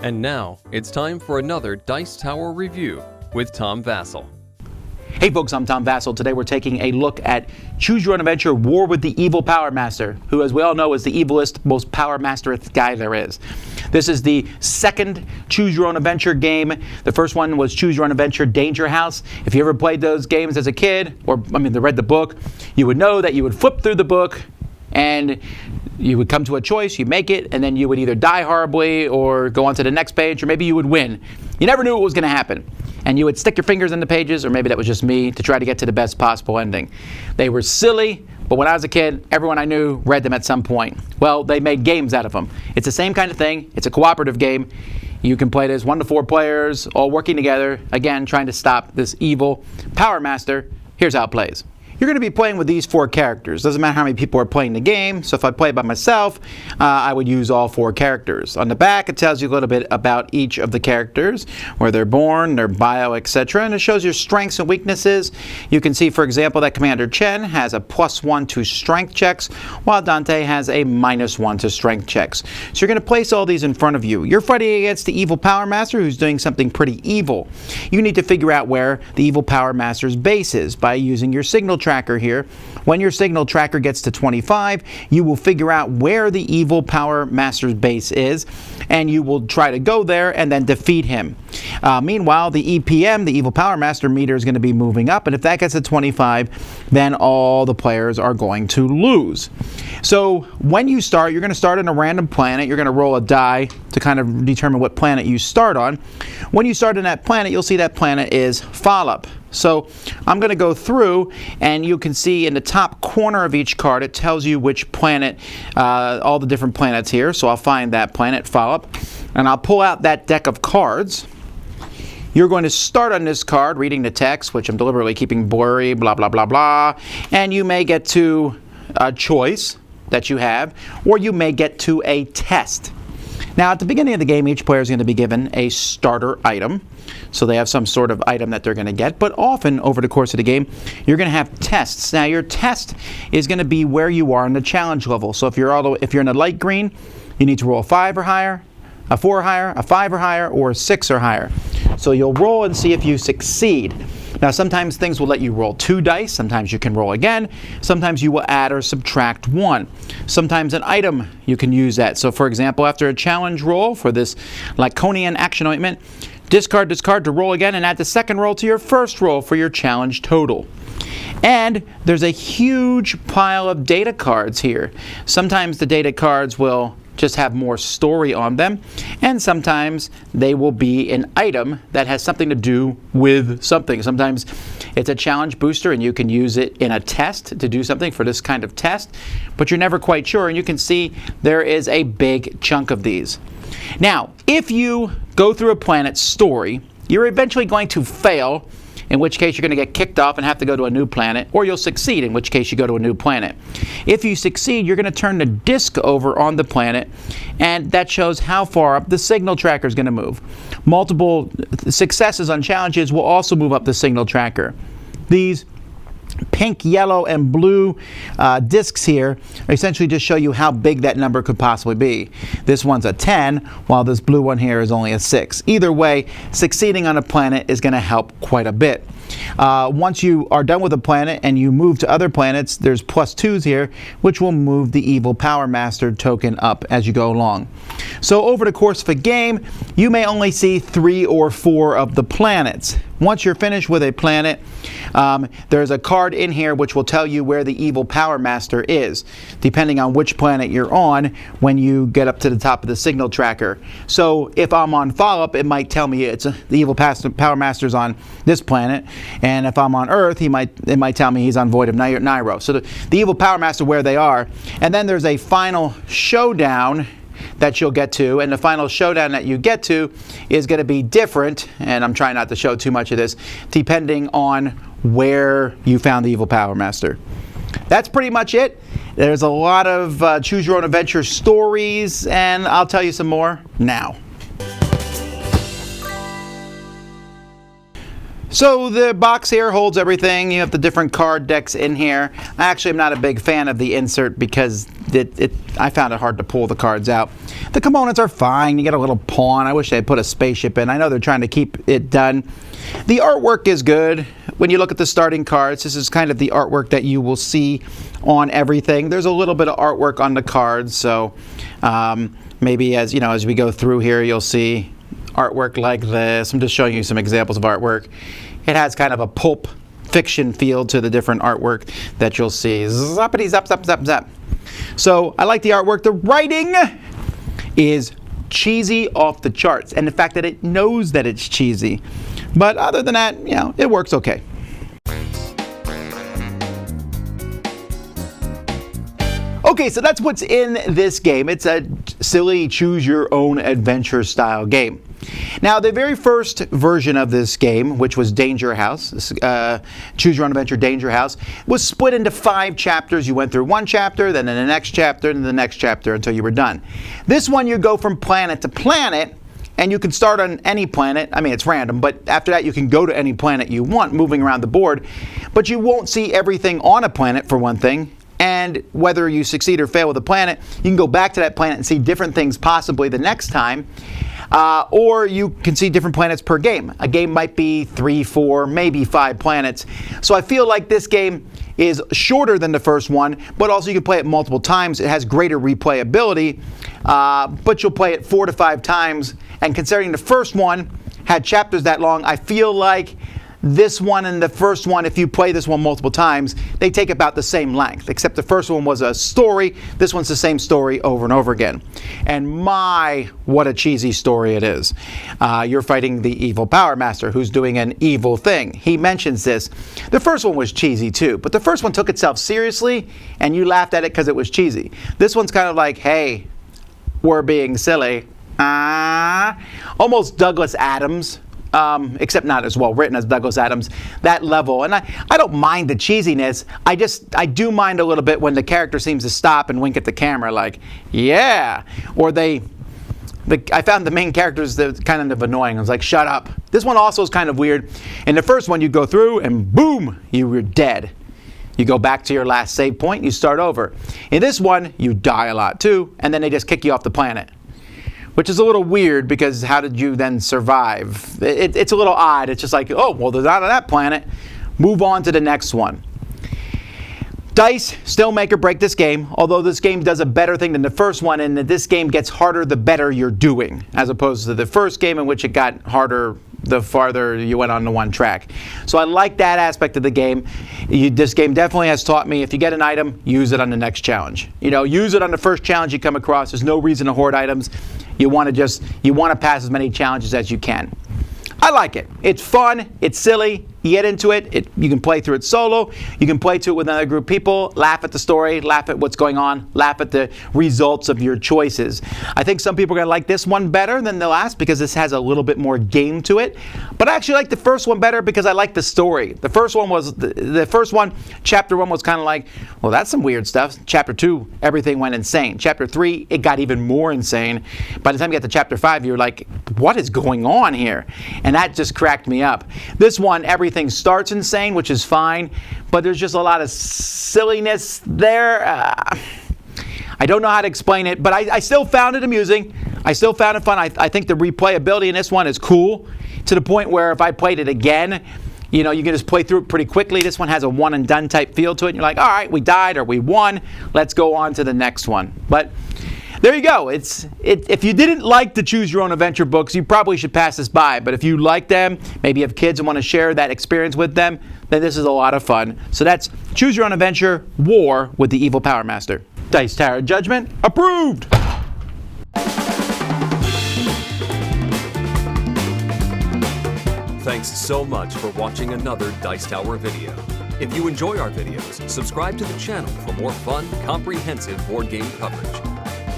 And now, it's time for another Dice Tower review with Tom Vasel. Hey folks, I'm Tom Vasel. Today we're taking a look at Choose Your Own Adventure War with the Evil Power Master, who as we all know is the evilest, most power mastereth guy there is. This is the second Choose Your Own Adventure game. The first one was Choose Your Own Adventure Danger House. If you ever played those games as a kid, or read the book, you would know that you would flip through the book and you would come to a choice, you make it, and then you would either die horribly or go on to the next page, or maybe you would win. You never knew what was going to happen. And you would stick your fingers in the pages, or maybe that was just me, to try to get to the best possible ending. They were silly, but when I was a kid, everyone I knew read them at some point. Well, they made games out of them. It's the same kind of thing. It's a cooperative game. You can play it as 1 to 4 players, all working together, again, trying to stop this evil Power Master. Here's how it plays. You're going to be playing with these 4 characters. Doesn't matter how many people are playing the game. So if I play by myself, I would use all 4 characters. On the back, it tells you a little bit about each of the characters, where they're born, their bio, etc. And it shows your strengths and weaknesses. You can see, for example, that Commander Chen has a +1 to strength checks, while Dante has a -1 to strength checks. So you're going to place all these in front of you. You're fighting against the evil Power Master, who's doing something pretty evil. You need to figure out where the evil Power Master's base is by using your signal tracker here. When your signal tracker gets to 25, you will figure out where the evil Power Master's base is, and you will try to go there and then defeat him. Meanwhile, the EPM, the evil Power Master meter, is going to be moving up, and if that gets to 25, then all the players are going to lose. So when you start, you're going to start on a random planet. You're going to roll a die to kind of determine what planet you start on. When you start on that planet, you'll see that planet is Follow-up. So I'm going to go through, and you can see in the top corner of each card, it tells you which planet, all the different planets here. So I'll find that planet, Follow-up, and I'll pull out that deck of cards. You're going to start on this card, reading the text, which I'm deliberately keeping blurry, blah, blah, blah, blah. And you may get to a choice that you have, or you may get to a test. Now, at the beginning of the game, each player is going to be given a starter item. So they have some sort of item that they're going to get. But often, over the course of the game, you're going to have tests. Now, your test is going to be where you are in the challenge level. So if you're in a light green, you need to roll a 5 or higher, a 4 or higher, a 5 or higher, or a 6 or higher. So you'll roll and see if you succeed. Now, sometimes things will let you roll 2 dice. Sometimes you can roll again. Sometimes you will add or subtract 1. Sometimes an item, you can use that. So, for example, after a challenge roll for this Laconian Action Ointment, discard this card to roll again and add the second roll to your first roll for your challenge total. And there's a huge pile of data cards here. Sometimes the data cards will just have more story on them, and sometimes they will be an item that has something to do with something. Sometimes it's a challenge booster and you can use it in a test to do something for this kind of test, but you're never quite sure, and you can see there is a big chunk of these. Now, if you go through a planet's story, you're eventually going to fail, in which case you're going to get kicked off and have to go to a new planet, or you'll succeed, in which case you go to a new planet. If you succeed, you're going to turn the disc over on the planet, and that shows how far up the signal tracker is going to move. Multiple successes on challenges will also move up the signal tracker. These pink, yellow, and blue discs here essentially just show you how big that number could possibly be. This one's a 10, while this blue one here is only a 6. Either way, succeeding on a planet is going to help quite a bit. Once you are done with a planet and you move to other planets, there's +2s here, which will move the evil Power Master token up as you go along. So over the course of a game, you may only see 3 or 4 of the planets. Once you're finished with a planet, there's a card in here which will tell you where the evil Power Master is, depending on which planet you're on when you get up to the top of the signal tracker. So if I'm on Follow-up, it might tell me the evil Power Master's on this planet, and if I'm on Earth, it might tell me he's on Void of Nairo. So the evil Power Master, where they are, and then there's a final showdown that you'll get to, and the final showdown that you get to is going to be different, and I'm trying not to show too much of this, depending on where you found the evil Power Master. That's pretty much it. There's a lot of Choose Your Own Adventure stories, and I'll tell you some more now. So the box here holds everything. You have the different card decks in here. I actually am not a big fan of the insert because I found it hard to pull the cards out. The components are fine. You get a little pawn. I wish they had put a spaceship in. I know they're trying to keep it done. The artwork is good. When you look at the starting cards, this is kind of the artwork that you will see on everything. There's a little bit of artwork on the cards, so maybe as we go through here, you'll see artwork like this. I'm just showing you some examples of artwork. It has kind of a pulp fiction feel to the different artwork that you'll see. Zappity zap zap zap zap. So I like the artwork. The writing is cheesy off the charts, and the fact that it knows that it's cheesy. But other than that, it works okay. Okay, so that's what's in this game. It's a silly choose-your-own-adventure style game. Now, the very first version of this game, which was Danger House, Choose-Your-Own-Adventure Danger House, was split into 5 chapters. You went through one chapter, then in the next chapter, and the next chapter until you were done. This one, you go from planet to planet, and you can start on any planet. I mean, it's random, but after that, you can go to any planet you want, moving around the board. But you won't see everything on a planet, for one thing. And whether you succeed or fail with a planet, you can go back to that planet and see different things possibly the next time. Or you can see different planets per game. A game might be 3, 4, maybe 5 planets. So I feel like this game is shorter than the first one, but also you can play it multiple times. It has greater replayability, but you'll play it 4 to 5 times. And considering the first one had chapters that long, I feel like this one and the first one, if you play this one multiple times, they take about the same length, except the first one was a story. This one's the same story over and over again. And my, what a cheesy story it is. You're fighting the evil Power Master who's doing an evil thing. He mentions this. The first one was cheesy too, but the first one took itself seriously and you laughed at it because it was cheesy. This one's kind of like, hey, we're being silly. Almost Douglas Adams. Except not as well written as Douglas Adams, that level. And I don't mind the cheesiness. I do mind a little bit when the character seems to stop and wink at the camera like, yeah. Or I found the main characters kind of annoying. I was like, shut up. This one also is kind of weird. In the first one, you go through and boom, you were dead. You go back to your last save point, you start over. In this one, you die a lot too, and then they just kick you off the planet. Which is a little weird because how did you then survive? It's a little odd. It's just like, oh, well, they're not on that planet. Move on to the next one. Dice still make or break this game, although this game does a better thing than the first one in that this game gets harder the better you're doing, as opposed to the first game in which it got harder the farther you went on the one track. So I like that aspect of the game. This game definitely has taught me if you get an item, use it on the next challenge. Use it on the first challenge you come across. There's no reason to hoard items. You want to pass as many challenges as you can. I like it. It's fun. It's silly. You get into it. You can play through it solo. You can play through it with another group of people. Laugh at the story. Laugh at what's going on. Laugh at the results of your choices. I think some people are going to like this one better than the last because this has a little bit more game to it. But I actually like the first one better because I like the story. The first one, chapter 1 was kind of like, well, that's some weird stuff. Chapter 2, everything went insane. Chapter 3, it got even more insane. By the time you get to chapter 5, you're like, what is going on here? And that just cracked me up. This one, everything starts insane, which is fine, but there's just a lot of silliness there. I don't know how to explain it, but I still found it amusing. I still found it fun. I think the replayability in this one is cool to the point where if I played it again, you can just play through it pretty quickly. This one has a one and done type feel to it. And you're like, all right, we died or we won. Let's go on to the next one. But there you go. If you didn't like the Choose Your Own Adventure books, you probably should pass this by. But if you like them, maybe you have kids and want to share that experience with them, then this is a lot of fun. So that's Choose Your Own Adventure War with the Evil Power Master. Dice Tower Judgment approved! Thanks so much for watching another Dice Tower video. If you enjoy our videos, subscribe to the channel for more fun, comprehensive board game coverage.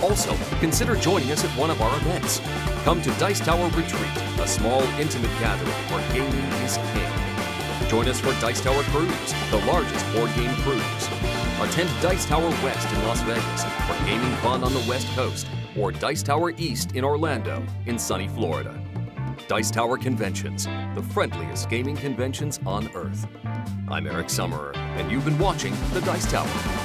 Also, consider joining us at one of our events. Come to Dice Tower Retreat, a small, intimate gathering where gaming is king. Join us for Dice Tower Cruise, the largest board game cruise. Attend Dice Tower West in Las Vegas for gaming fun on the West Coast, or Dice Tower East in Orlando in sunny Florida. Dice Tower Conventions, the friendliest gaming conventions on Earth. I'm Eric Summerer, and you've been watching the Dice Tower.